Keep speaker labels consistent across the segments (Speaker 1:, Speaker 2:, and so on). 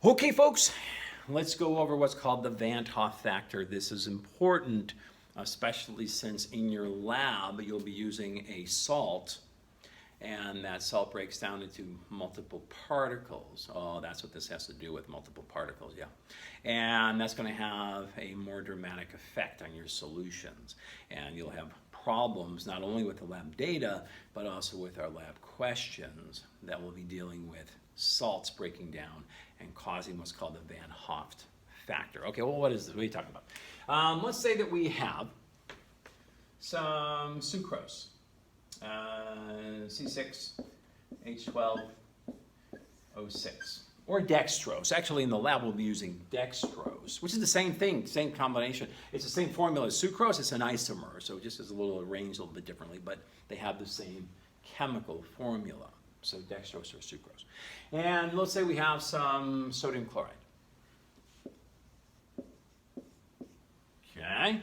Speaker 1: Okay, folks, let's go over what's called the Van 't Hoff factor. This is important, especially since in your lab you'll be using a salt, and that salt breaks down into multiple particles. Oh, that's what this has to do with, multiple particles, yeah. And that's going to have a more dramatic effect on your solutions. And you'll have problems not only with the lab data, but also with our lab questions that will be dealing with salts breaking down and causing what's called the Van 't Hoff factor. Okay, well, what is this? What are you talking about? Let's say that we have some sucrose, C6H12O6, or dextrose. Actually, in the lab, we'll be using dextrose, which is the same thing, same combination. It's the same formula as sucrose. It's an isomer, so it just is a little arranged a little bit differently, but they have the same chemical formula. So dextrose or sucrose. And let's say we have some sodium chloride. Okay.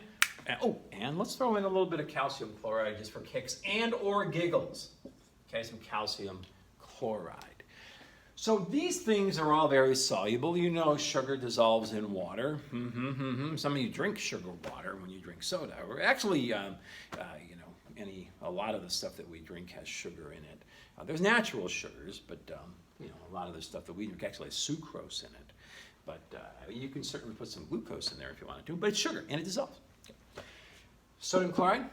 Speaker 1: And let's throw in a little bit of calcium chloride just for kicks and or giggles. Okay, some calcium chloride. So these things are all very soluble. You know sugar dissolves in water. Some of you drink sugar water when you drink soda. Or actually, a lot of the stuff that we drink has sugar in it. There's natural sugars, but a lot of the stuff that we drink actually has sucrose in it. But you can certainly put some glucose in there if you want to, but it's sugar and it dissolves. Okay. Sodium chloride,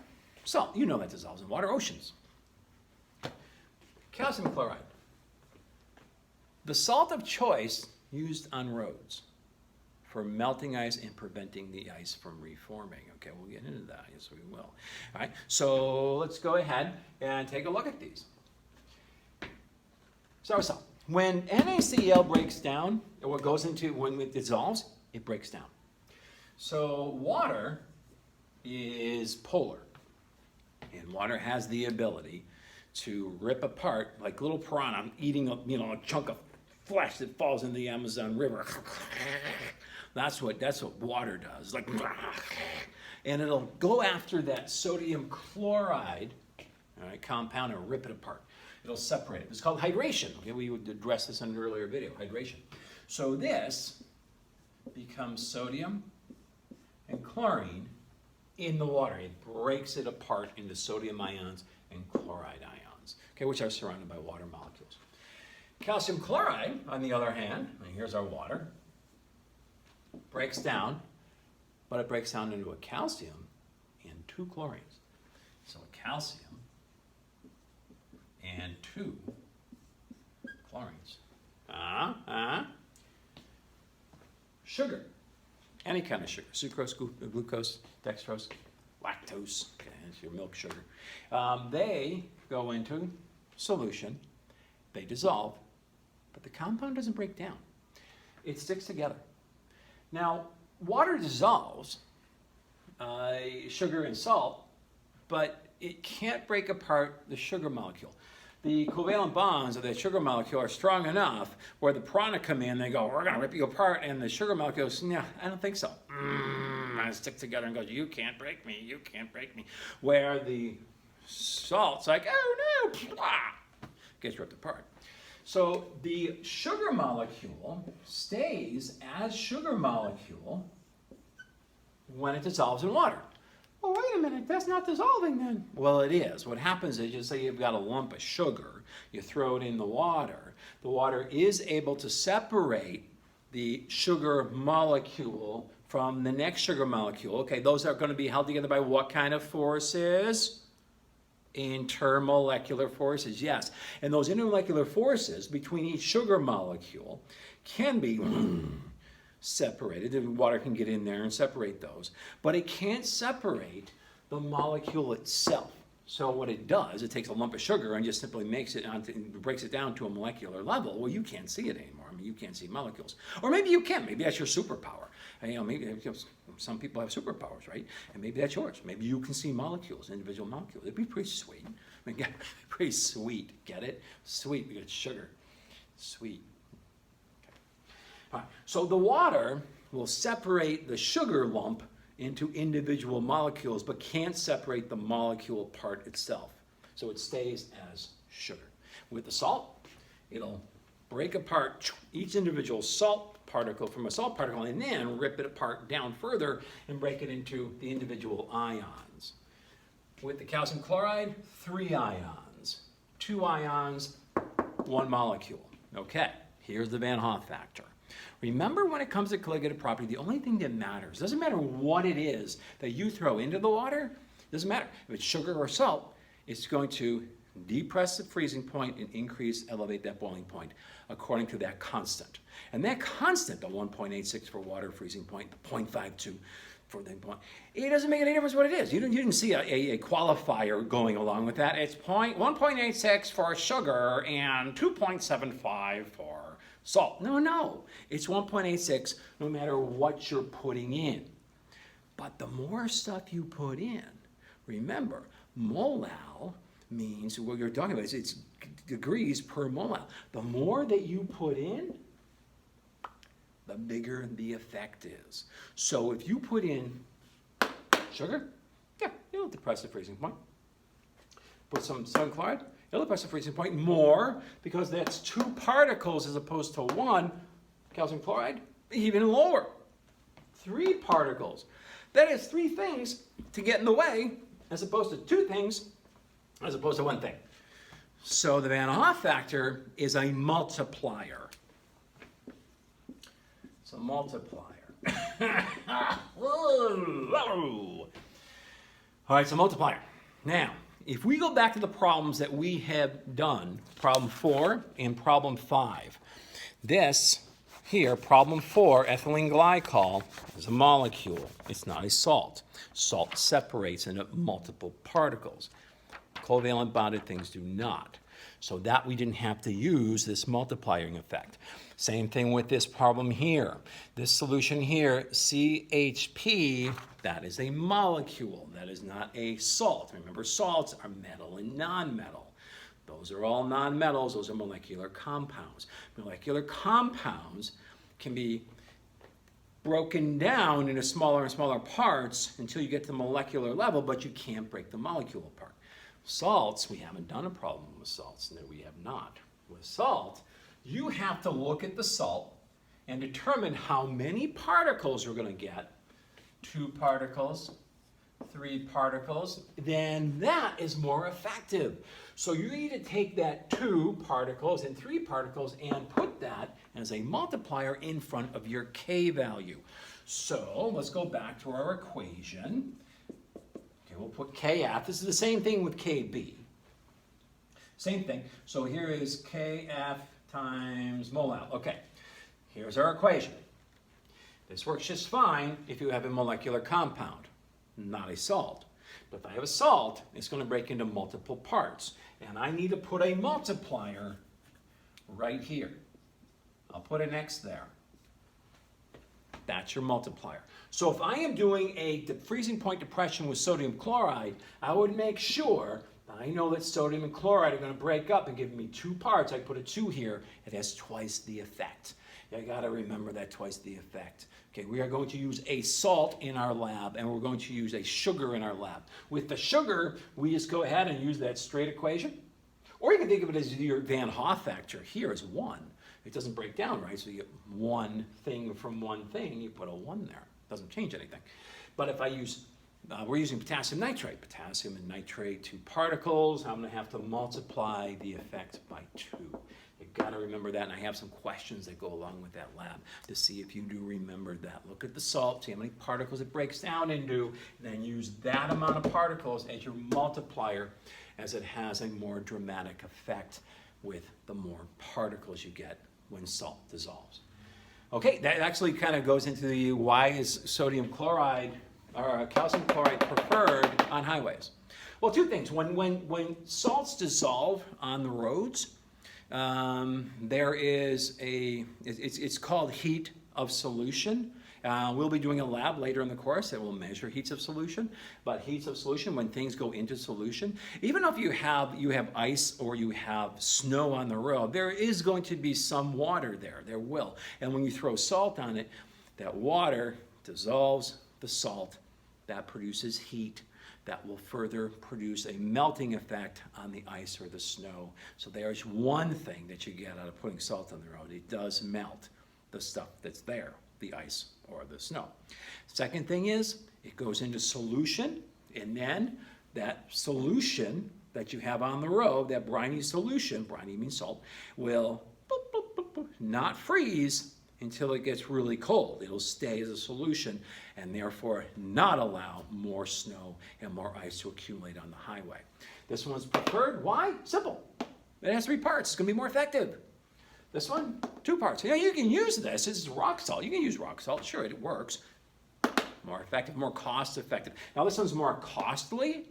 Speaker 1: salt, you know that dissolves in water, oceans. Calcium chloride, the salt of choice used on roads for melting ice and preventing the ice from reforming. Okay, we'll get into that, yes we will. All right, so let's go ahead and take a look at these. So when NaCl breaks down, or what goes into, when it dissolves, it breaks down. So water is polar, and water has the ability to rip apart, like little piranha eating a chunk of flesh that falls in the Amazon River. That's what water does, like, and it'll go after that sodium chloride, all right, compound, and rip it apart. It'll separate it. It's called hydration. Okay, we would address this in an earlier video, hydration. So this becomes sodium and chlorine in the water. It breaks it apart into sodium ions and chloride ions, okay, which are surrounded by water molecules. Calcium chloride, on the other hand, and here's our water, breaks down, but it breaks down into a calcium and two chlorines. So a calcium and two chlorines. Sugar, any kind of sugar, sucrose, glucose, dextrose, lactose, okay, that's your milk sugar. They go into solution, they dissolve, but the compound doesn't break down. It sticks together. Now, water dissolves sugar and salt, but it can't break apart the sugar molecule. The covalent bonds of that sugar molecule are strong enough where the piranha come in, they go, we're going to rip you apart, and the sugar molecule goes, no, I don't think so. I stick together and goes, you can't break me, you can't break me. Where the salt's like, oh no, blah, gets ripped apart. So the sugar molecule stays as sugar molecule when it dissolves in water. Well, wait a minute, that's not dissolving then. Well, it is. What happens is, you say you've got a lump of sugar, you throw it in the water is able to separate the sugar molecule from the next sugar molecule. Okay, those are going to be held together by what kind of forces? Intermolecular forces, yes. And those intermolecular forces between each sugar molecule can be separated. The water can get in there and separate those, but it can't separate the molecule itself. So what it does, it takes a lump of sugar and just simply makes it breaks it down to a molecular level. Well, you can't see it anymore. I mean, you can't see molecules, or maybe you can. Maybe that's your superpower. And, maybe some people have superpowers, right? And maybe that's yours. Maybe you can see molecules, individual molecules. It'd be pretty sweet. I mean, pretty sweet. Get it? Sweet because it's sugar. Sweet. All right. So the water will separate the sugar lump into individual molecules, but can't separate the molecule part itself. So it stays as sugar. With the salt, it'll break apart each individual salt particle from a salt particle and then rip it apart down further and break it into the individual ions. With the calcium chloride, 3 ions, 2 ions, 1 molecule. Okay, here's the Van Hoff factor. Remember, when it comes to colligative property, the only thing that matters, doesn't matter what it is that you throw into the water, doesn't matter. If it's sugar or salt, it's going to depress the freezing point and elevate that boiling point according to that constant. And that constant, the 1.86 for water freezing point, the 0.52 for the point, it doesn't make any difference what it is. You didn't see a qualifier going along with that. It's 1.86 for sugar and 2.75 for salt. No, it's 1.86 no matter what you're putting in. But the more stuff you put in, remember, molal means, what you're talking about, it's degrees per molal. The more that you put in, the bigger the effect is. So if you put in sugar, yeah, it'll depress the freezing point. Put some sodium chloride, it'll depress the freezing point more because that's 2 particles as opposed to 1. Calcium chloride, even lower. 3 particles. That is 3 things to get in the way as opposed to 2 things as opposed to 1 thing. So the Van Hoff factor is a multiplier. It's a multiplier. All right, it's a multiplier. Now, if we go back to the problems that we have done, problem 4 and problem 5, this here, problem 4, ethylene glycol, is a molecule. It's not a salt. Salt separates into multiple particles. Covalent bonded things do not. So that we didn't have to use this multiplying effect. Same thing with this problem here. This solution here, CHP, that is a molecule. That is not a salt. Remember, salts are metal and non-metal. Those are all non-metals. Those are molecular compounds. Molecular compounds can be broken down into smaller and smaller parts until you get to the molecular level, but you can't break the molecule apart. Salts, we haven't done a problem with salts. No, we have not. With salt, you have to look at the salt and determine how many particles you're going to get. 2 particles, 3 particles, then that is more effective. So you need to take that 2 particles and 3 particles and put that as a multiplier in front of your K value. So let's go back to our equation. Okay, we'll put Kf. This is the same thing with Kb. Same thing. So here is Kf times molal. Okay, here's our equation. This works just fine if you have a molecular compound, not a salt. But if I have a salt, it's going to break into multiple parts. And I need to put a multiplier right here. I'll put an X there. That's your multiplier. So if I am doing a freezing point depression with sodium chloride, I would make sure that I know that sodium and chloride are going to break up and give me 2 parts. I put a 2 here. It has twice the effect. You got to remember that twice the effect. Okay, we are going to use a salt in our lab, and we're going to use a sugar in our lab. With the sugar, we just go ahead and use that straight equation. Or you can think of it as your Van Hoff factor here is 1. It doesn't break down, right? So you get 1 thing from 1 thing, you put a 1 there. Doesn't change anything. But if I use, we're using potassium nitrate. Potassium and nitrate, 2 particles. I'm going to have to multiply the effect by 2. You've got to remember that, and I have some questions that go along with that lab to see if you do remember that. Look at the salt, see how many particles it breaks down into, and then use that amount of particles as your multiplier, as it has a more dramatic effect with the more particles you get when salt dissolves. Okay, that actually kind of goes into the why is sodium chloride or calcium chloride preferred on highways. Well, 2 things. When salts dissolve on the roads, there is it's called heat of solution. We'll be doing a lab later in the course that will measure heats of solution. But heats of solution, when things go into solution, even if you have ice or you have snow on the road, there is going to be some water there. There will. And when you throw salt on it, that water dissolves the salt. That produces heat. that will further produce a melting effect on the ice or the snow. So there's one thing that you get out of putting salt on the road. It does melt the stuff that's there, the ice or the snow. Second thing is it goes into solution, and then that solution that you have on the road, that briny solution, briny means salt, will boop, boop, boop, boop, not freeze until it gets really cold. It'll stay as a solution and therefore not allow more snow and more ice to accumulate on the highway. This one's preferred. Why? Simple. It has 3 parts. It's going to be more effective. This one, 2 parts. Yeah, you can use this. This is rock salt. You can use rock salt. Sure, it works. More effective, more cost effective. Now this one's more costly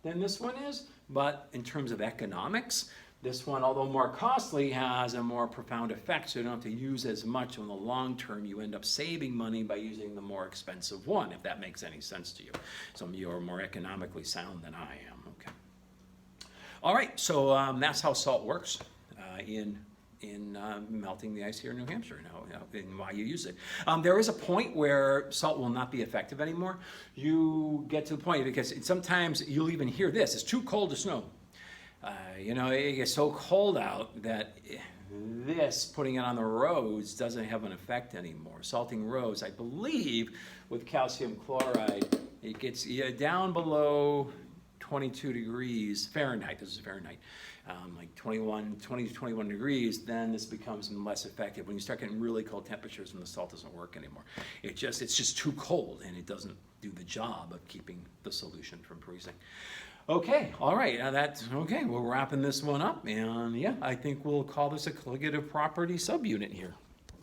Speaker 1: than this one is, but in terms of economics, this one, although more costly, has a more profound effect, so you don't have to use as much. In the long term, you end up saving money by using the more expensive one, if that makes any sense to you. Some of you are more economically sound than I am. Okay. All right, so that's how salt works in melting the ice here in New Hampshire, and why you use it. There is a point where salt will not be effective anymore. You get to the point, because sometimes you'll even hear this: it's too cold to snow. It gets so cold out that this, putting it on the roads, doesn't have an effect anymore. Salting roads, I believe, with calcium chloride, it gets down below 22 degrees Fahrenheit. This is Fahrenheit. Like 20 to 21 degrees, then this becomes less effective. When you start getting really cold temperatures, and the salt doesn't work anymore. It's just too cold, and it doesn't do the job of keeping the solution from freezing. Okay, all right, that's okay. We're wrapping this one up, and yeah, I think we'll call this a colligative property subunit here.